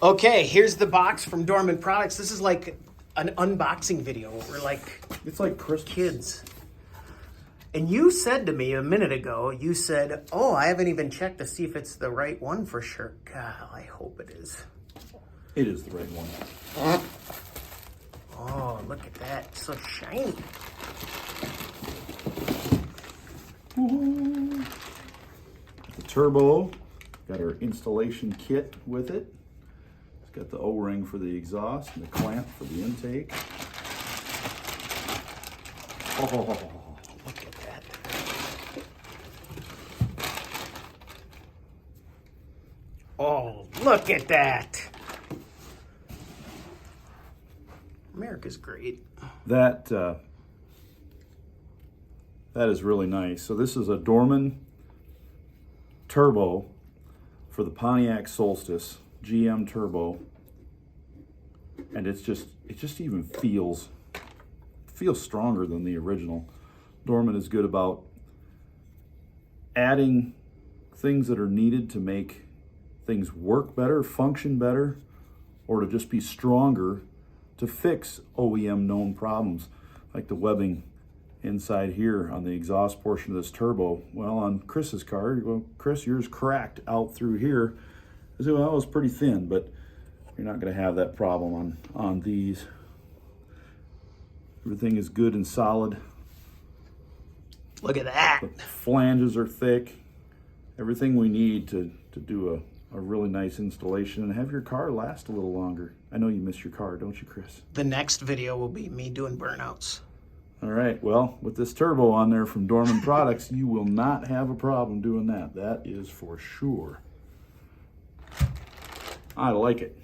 Okay, here's the box from Dorman Products. This is like an unboxing video. We're like It's like Christmas. kids. And you said to me a minute ago, you said, oh, I haven't even checked to see if it's the right one for sure. God, I hope it is. It is the right one. Oh, look at that. It's so shiny. The turbo, got our installation kit with it. It's got the O-ring for the exhaust and the clamp for the intake. Oh, Look at that. Oh, look at that. America's great. that is really nice. So this is a Dorman turbo for the Pontiac Solstice GM turbo, and it just even feels stronger than the original. Dorman is good about adding things that are needed to make things work better, function better, or to just be stronger to fix OEM known problems, like the webbing inside here on the exhaust portion of this turbo. Well, on Chris's car, well, Chris, yours cracked out through here. I said, well, it was pretty thin, but you're not going to have that problem on these. Everything is good and solid. Look at that. The flanges are thick. Everything we need to do a really nice installation and have your car last a little longer. I know you miss your car, don't you, Chris? The next video will be me doing burnouts. All right, well, with this turbo on there from Dorman Products, you will not have a problem doing that. That is for sure. I like it.